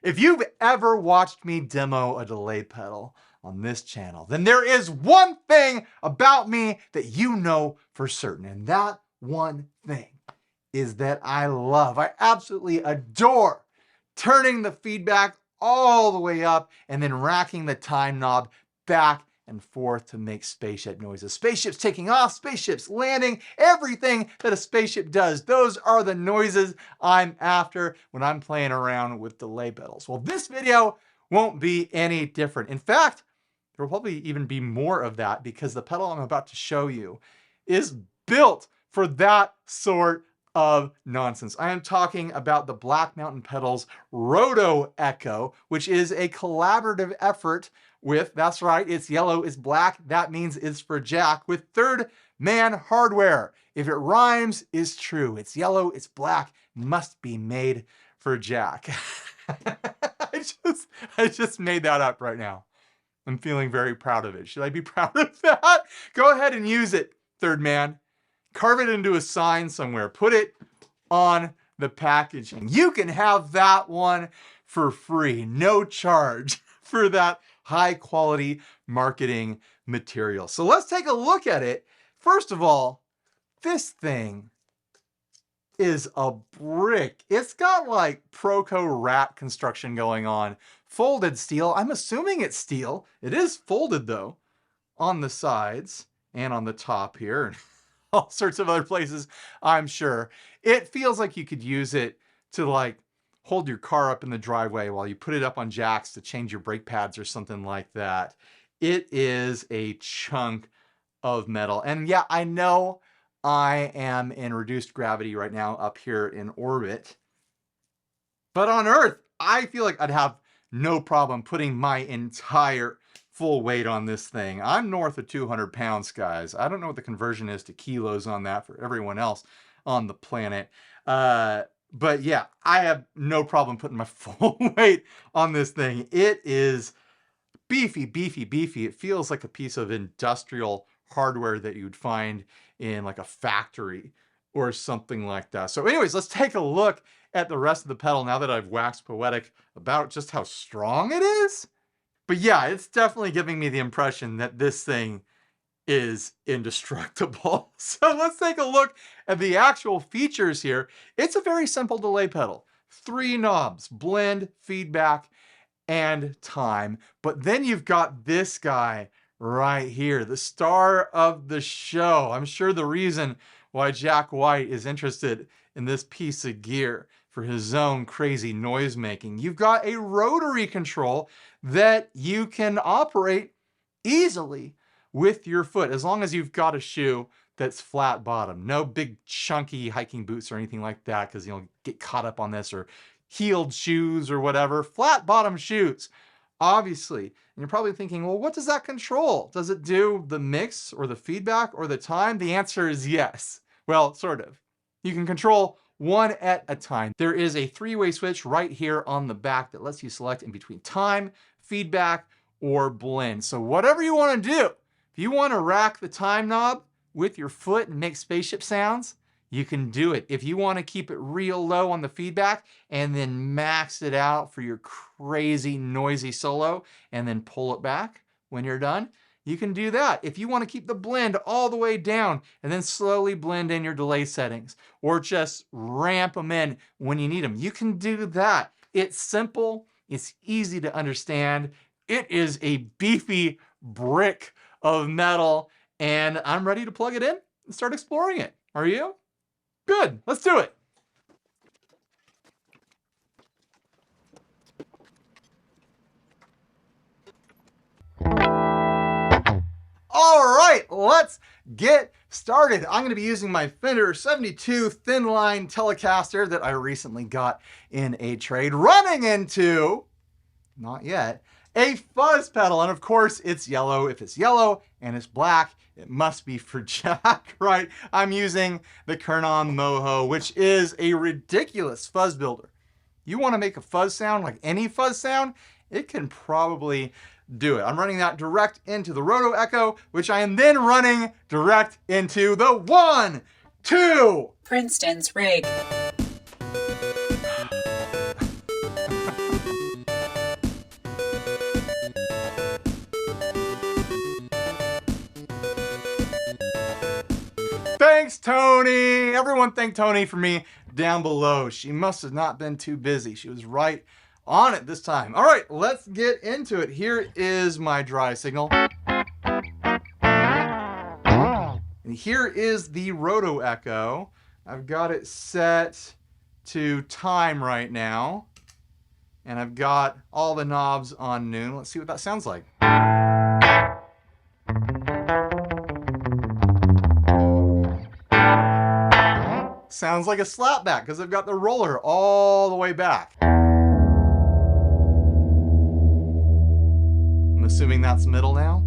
If you've ever watched me demo a delay pedal on this channel, then there is one thing about me that you know for certain, and that one thing is that I absolutely adore turning the feedback all the way up and then racking the time knob back and forth to make spaceship noises. Spaceships taking off, spaceships landing, everything that a spaceship does. Those are the noises I'm after when I'm playing around with delay pedals. Well, this video won't be any different. In fact, there will probably even be more of that because the pedal I'm about to show you is built for that sort of nonsense. I am talking about the Black Mountain Pedals ROTO ECHO, which is a collaborative effort with, that's right, it's yellow, it's black, that means it's for Jack, with Third Man hardware. If it rhymes, it's true. It's yellow, it's black, must be made for Jack. I just made that up right now. I'm feeling very proud of it. Should I be proud of that? Go ahead and use it, Third Man. Carve it into a sign somewhere. Put it on the packaging. You can have that one for free, no charge for that high quality marketing material. So let's take a look at it. First of all, this thing is a brick. It's got like Proco wrap construction going on. Folded steel. I'm assuming it's steel. It is folded though on the sides and on the top here. All sorts of other places, I'm sure. It feels like you could use it to like hold your car up in the driveway while you put it up on jacks to change your brake pads or something like that. It is a chunk of metal. And yeah, I know I am in reduced gravity right now up here in orbit, but on Earth, I feel like I'd have no problem putting my entire full weight on this thing. I'm north of 200 pounds, guys. I don't know what the conversion is to kilos on that for everyone else on the planet. But yeah, I have no problem putting my full weight on this thing. It is beefy, beefy, beefy. It feels like a piece of industrial hardware that you'd find in like a factory or something like that. So anyways, let's take a look at the rest of the pedal now that I've waxed poetic about just how strong it is. But yeah, it's definitely giving me the impression that this thing is indestructible. So let's take a look at the actual features here. It's a very simple delay pedal. 3 knobs, blend, feedback, and time. But then you've got this guy right here, the star of the show. I'm sure the reason why Jack White is interested in this piece of gear for his own crazy noise making. You've got a rotary control that you can operate easily with your foot, as long as you've got a shoe that's flat bottom. No big chunky hiking boots or anything like that, because you'll get caught up on this, or heeled shoes or whatever. Flat bottom shoes, obviously. And you're probably thinking, well, what does that control? Does it do the mix or the feedback or the time? The answer is yes. Well, sort of. You can control one at a time. There is a 3-way switch right here on the back that lets you select in between time, feedback, or blend. So whatever you want to do, if you want to rack the time knob with your foot and make spaceship sounds, you can do it. If you want to keep it real low on the feedback and then max it out for your crazy noisy solo and then pull it back when you're done, you can do that. If you want to keep the blend all the way down and then slowly blend in your delay settings, or just ramp them in when you need them, you can do that. It's simple, it's easy to understand. It is a beefy brick of metal, and I'm ready to plug it in and start exploring it. Are you? Good, let's do it. All right, let's get started. I'm going to be using my Fender 72 thin line Telecaster that I recently got in a trade, running into, not yet, a fuzz pedal. And of course, it's yellow. If it's yellow and it's black, it must be for Jack, right? I'm using the Kernon Moho, which is a ridiculous fuzz builder. You want to make a fuzz sound like any fuzz sound, it can probably do it. I'm running that direct into the ROTO ECHO, which I am then running direct into the 1, 2 Princeton's rig. Thanks, Tony. Everyone thank Tony for me down below. She must have not been too busy. She was right on it this time. All right, let's get into it. Here is my dry signal. And here is the Roto Echo. I've got it set to time right now. And I've got all the knobs on noon. Let's see what that sounds like. Sounds like a slapback because I've got the roller all the way back. I'm assuming that's middle now.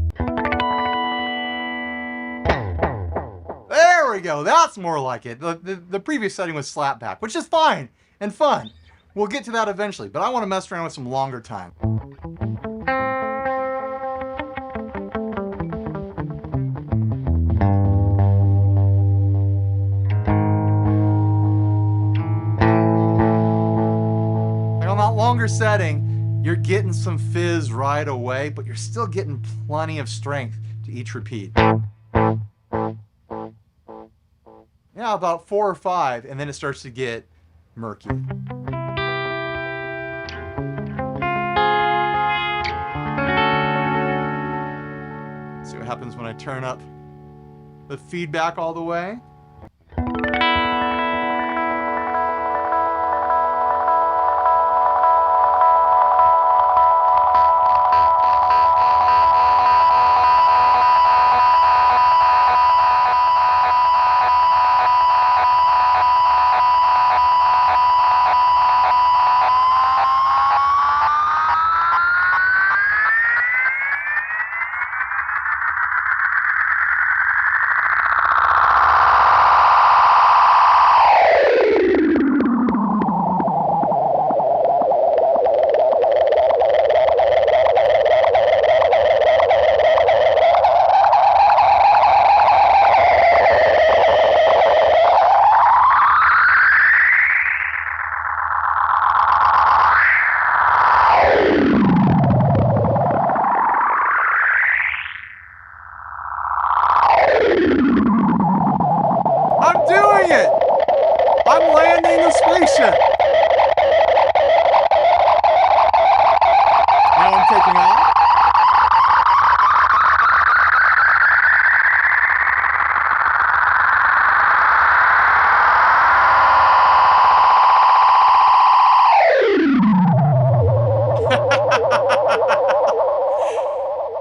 There we go. That's more like it. The previous setting was slapback, which is fine and fun. We'll get to that eventually, but I want to mess around with some longer time. On that longer setting, you're getting some fizz right away, but you're still getting plenty of strength to each repeat. Yeah, about 4 or 5, and then it starts to get murky. See what happens when I turn up the feedback all the way. I'm doing it! I'm landing the spaceship! Now I'm taking off.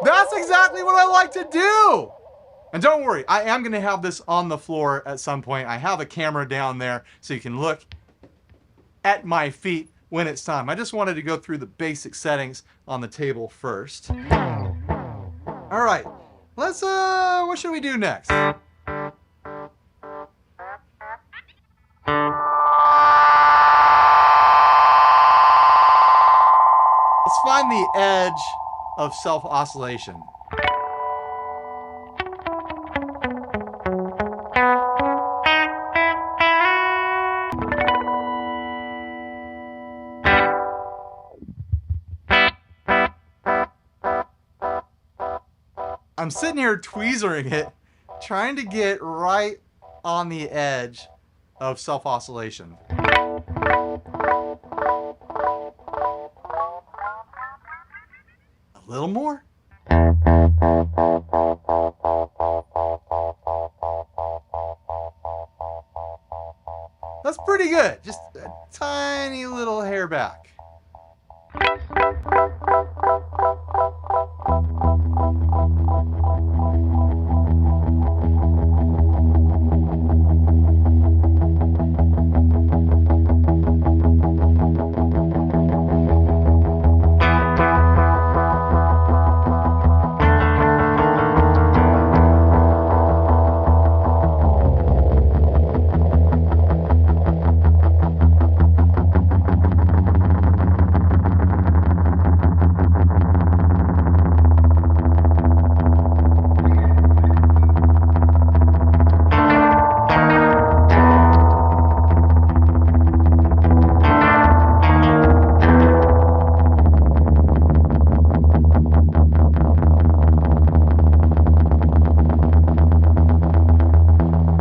That's exactly what I like to do! And don't worry, I am going to have this on the floor at some point. I have a camera down there so you can look at my feet when it's time. I just wanted to go through the basic settings on the table first. All right, let's, what should we do next? Let's find the edge of self-oscillation. I'm sitting here tweezering it, trying to get right on the edge of self-oscillation. A little more. That's pretty good. Just a tiny little hair back.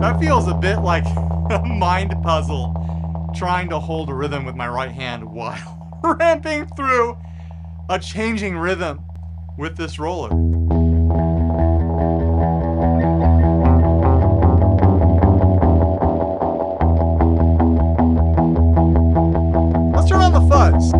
That feels a bit like a mind puzzle, trying to hold a rhythm with my right hand while ramping through a changing rhythm with this roller. Let's turn on the fuzz.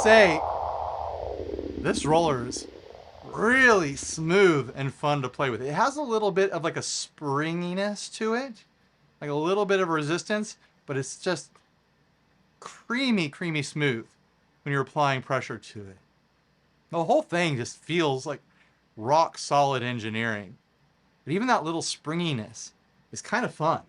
Say, this roller is really smooth and fun to play with. It has a little bit of like a springiness to it, like a little bit of resistance, but it's just creamy smooth when you're applying pressure to it. The whole thing just feels like rock solid engineering. But even that little springiness is kind of fun.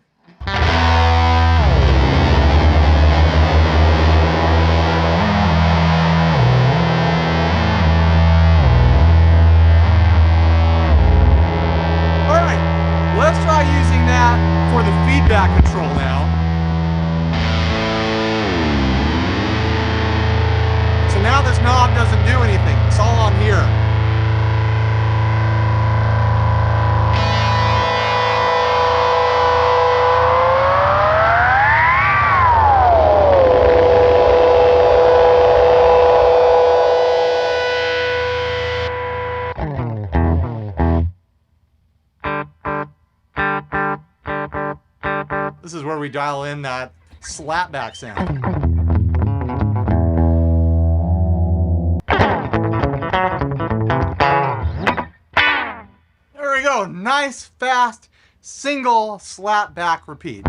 Let's try using that for the feedback control now. So now this knob doesn't do anything. It's all on here. This is where we dial in that slapback sound. There we go. Nice, fast, single slapback repeat.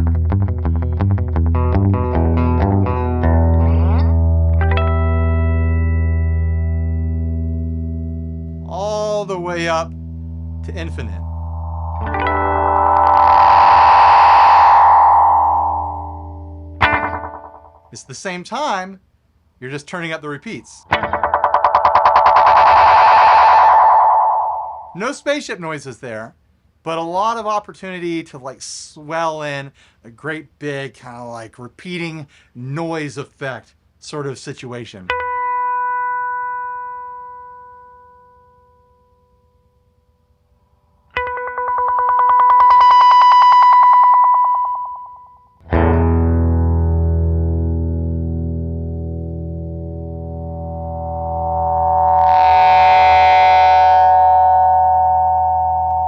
All the way up to infinite. It's the same time, you're just turning up the repeats. No spaceship noises there, but a lot of opportunity to like swell in a great big kind of like repeating noise effect sort of situation.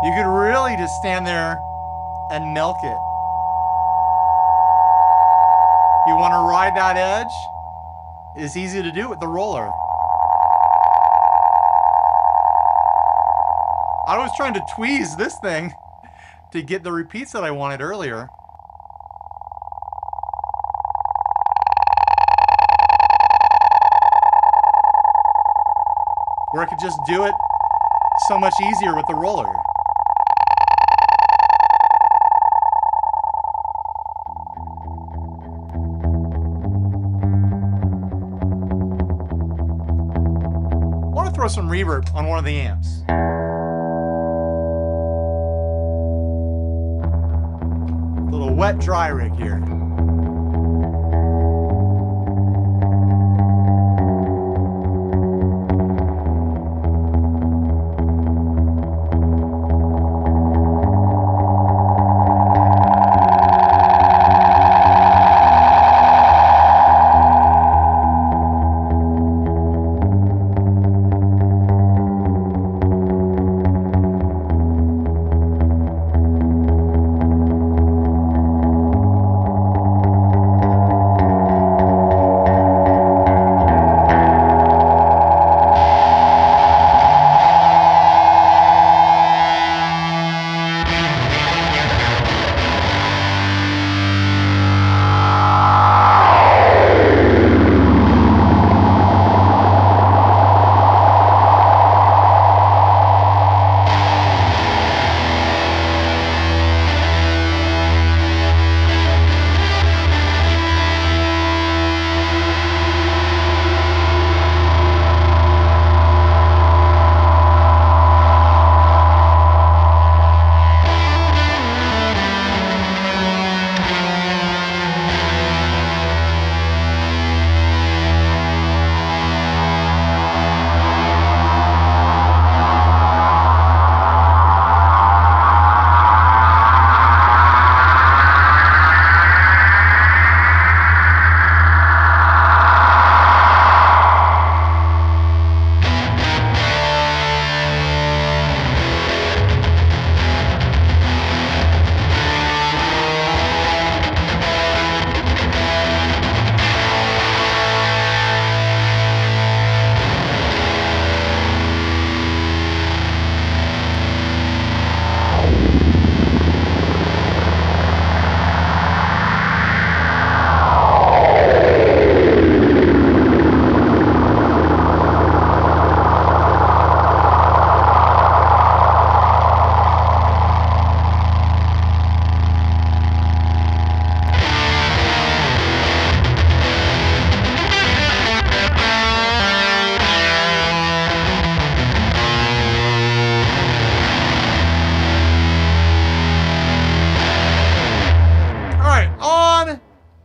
You could really just stand there and milk it. You want to ride that edge? It's easy to do with the roller. I was trying to tweeze this thing to get the repeats that I wanted earlier. Or I could just do it so much easier with the roller. I want to throw some reverb on one of the amps. A little wet dry rig here.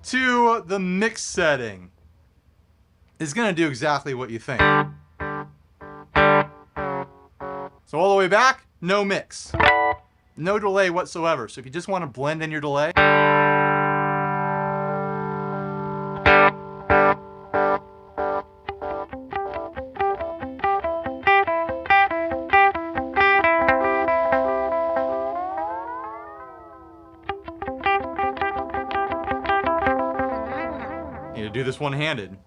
To the mix setting is going to do exactly what you think. So all the way back, no mix. No delay whatsoever. So if you just want to blend in your delay, you do this one-handed.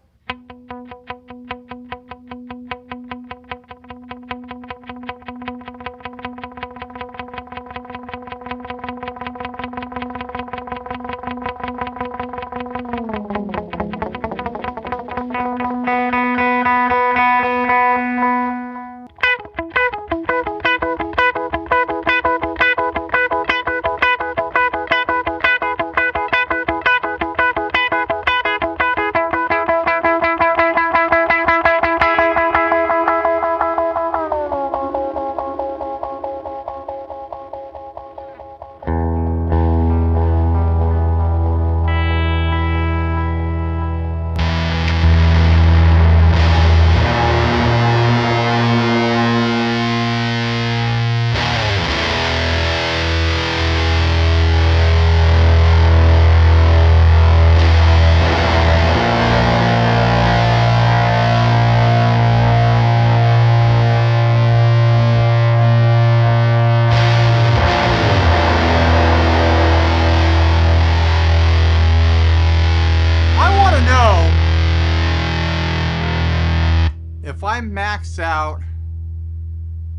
I max out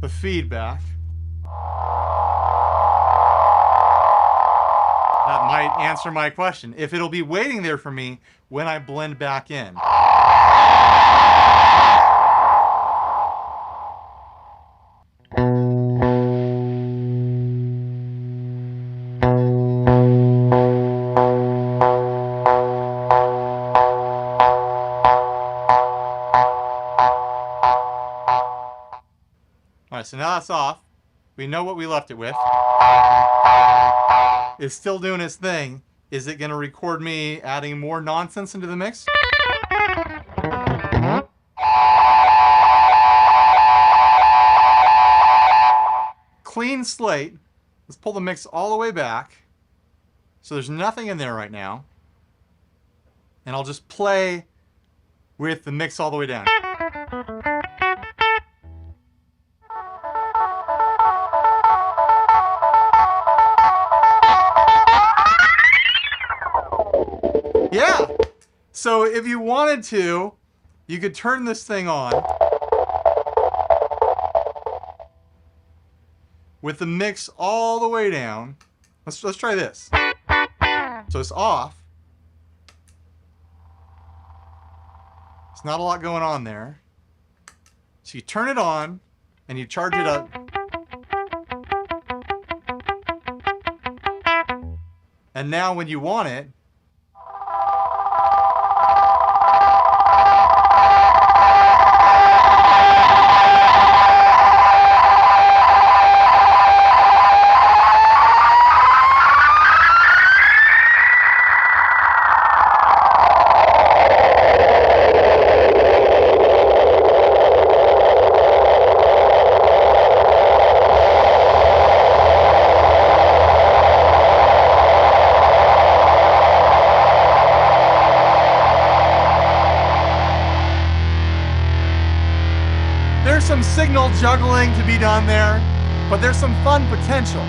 the feedback, that might answer my question. If it'll be waiting there for me when I blend back in. so now that's off. We know what we left it with. It's still doing its thing. Is it going to record me adding more nonsense into the mix? Clean slate. Let's pull the mix all the way back. So there's nothing in there right now. And I'll just play with the mix all the way down. Yeah. So if you wanted to, you could turn this thing on with the mix all the way down. Let's try this. So it's off. There's not a lot going on there. So you turn it on and you charge it up. And now when you want it, there's some signal juggling to be done there, but there's some fun potential.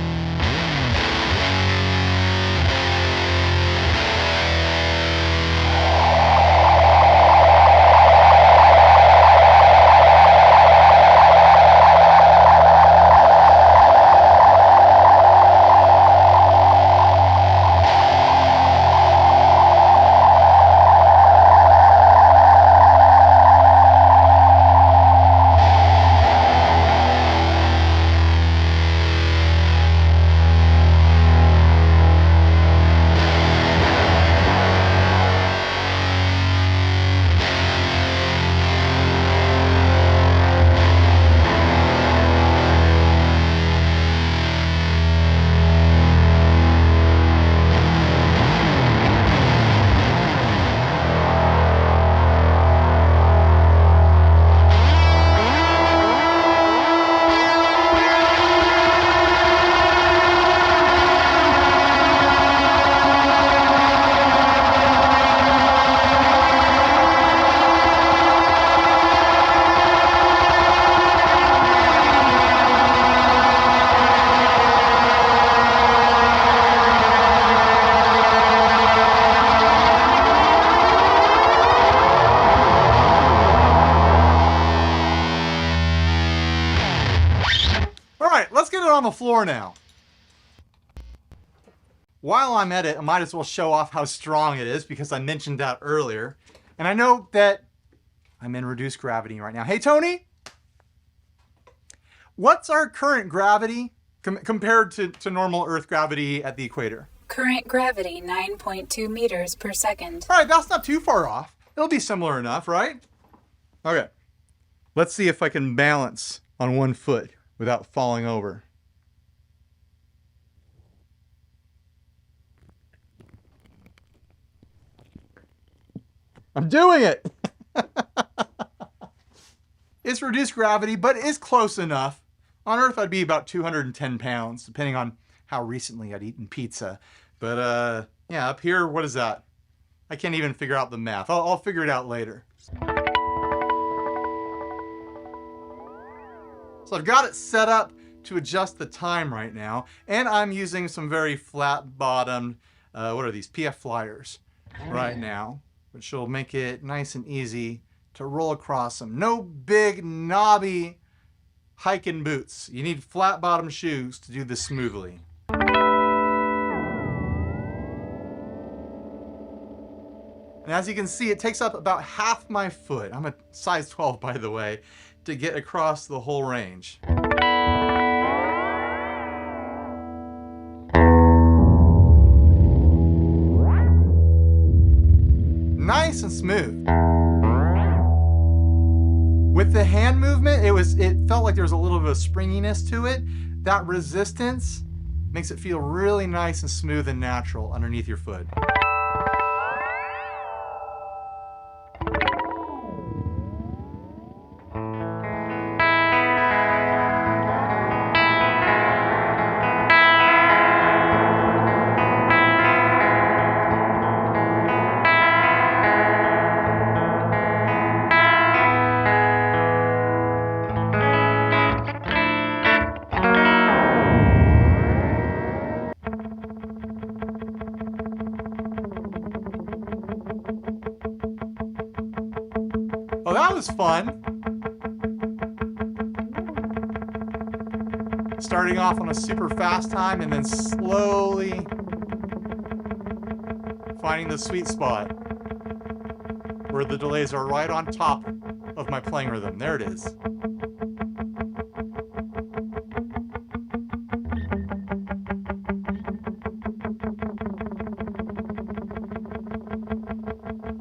Let's get it on the floor now. While I'm at it, I might as well show off how strong it is because I mentioned that earlier. And I know that I'm in reduced gravity right now. Hey, Tony, what's our current gravity compared to normal Earth gravity at the equator? Current gravity, 9.2 meters per second. All right, that's not too far off. It'll be similar enough, right? Okay. Let's see if I can balance on one foot without falling over. I'm doing it! It's reduced gravity, but it's close enough. On Earth, I'd be about 210 pounds, depending on how recently I'd eaten pizza. But yeah, up here, what is that? I can't even figure out the math. I'll figure it out later. So I've got it set up to adjust the time right now, and I'm using some very flat-bottomed, what are these, PF flyers right now, which will make it nice and easy to roll across them. No big, knobby hiking boots. You need flat-bottom shoes to do this smoothly. And as you can see, it takes up about half my foot. I'm a size 12, by the way, to get across the whole range. Nice and smooth. With the hand movement, it felt like there was a little bit of springiness to it. That resistance makes it feel really nice and smooth and natural underneath your foot. Oh, that was fun. Starting off on a super fast time and then slowly finding the sweet spot where the delays are right on top of my playing rhythm. There it is.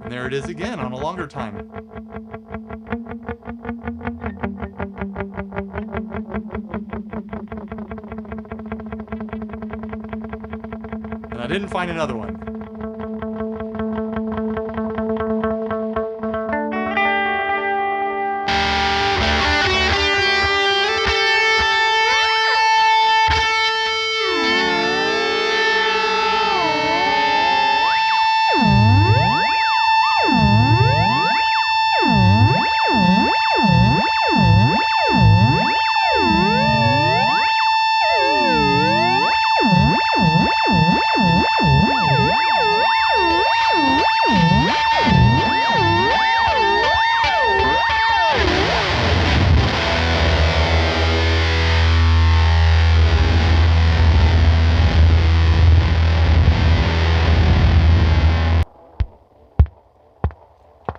And there it is again on a longer time. And I didn't find another one.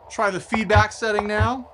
Try the feedback setting now.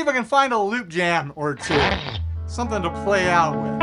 see if I can find a loop jam or two. Something to play out with.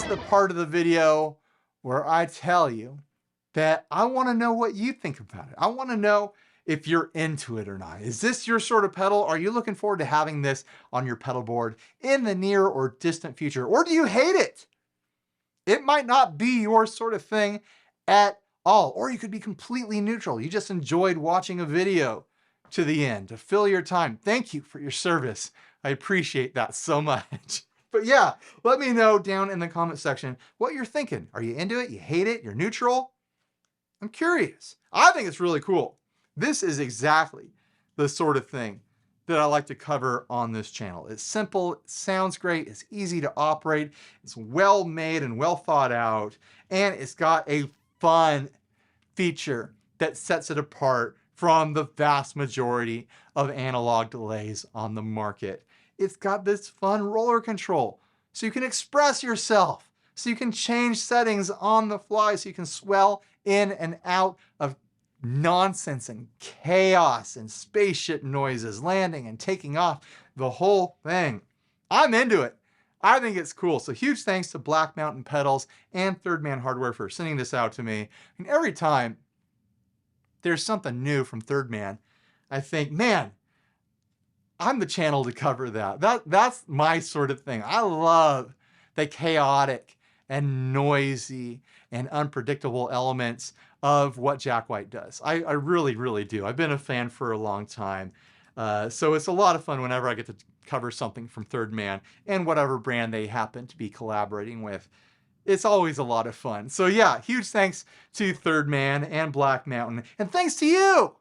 The part of the video where I tell you that I want to know what you think about it. I want to know if you're into it or not. Is this your sort of pedal? Are you looking forward to having this on your pedal board in the near or distant future? Or do you hate it? It might not be your sort of thing at all. Or you could be completely neutral. You just enjoyed watching a video to the end to fill your time. Thank you for your service. I appreciate that so much. But yeah, let me know down in the comment section what you're thinking. Are you into it? You hate it? You're neutral? I'm curious. I think it's really cool. This is exactly the sort of thing that I like to cover on this channel. It's simple, it sounds great, it's easy to operate, it's well made and well thought out, and it's got a fun feature that sets it apart from the vast majority of analog delays on the market. It's got this fun roller control, so you can express yourself, so you can change settings on the fly, so you can swell in and out of nonsense and chaos and spaceship noises, landing and taking off, the whole thing. I'm into it. I think it's cool. So huge thanks to Black Mountain Pedals and Third Man Hardware for sending this out to me. And every time there's something new from Third Man, I think, man, I'm the channel to cover that. That's my sort of thing. I love the chaotic and noisy and unpredictable elements of what Jack White does. I really, really do. I've been a fan for a long time. So it's a lot of fun whenever I get to cover something from Third Man and whatever brand they happen to be collaborating with. It's always a lot of fun. So yeah, huge thanks to Third Man and Black Mountain. And thanks to you,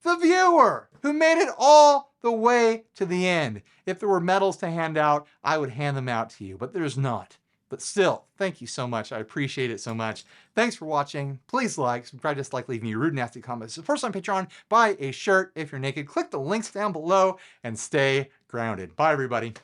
the viewer, who made it all the way to the end. If there were medals to hand out, I would hand them out to you, but there's not. But still, thank you so much. I appreciate it so much. Thanks for watching. Please like, subscribe, dislike, leave me rude, nasty comments. Support us on Patreon. Buy a shirt if you're naked. Click the links down below and stay grounded. Bye, everybody.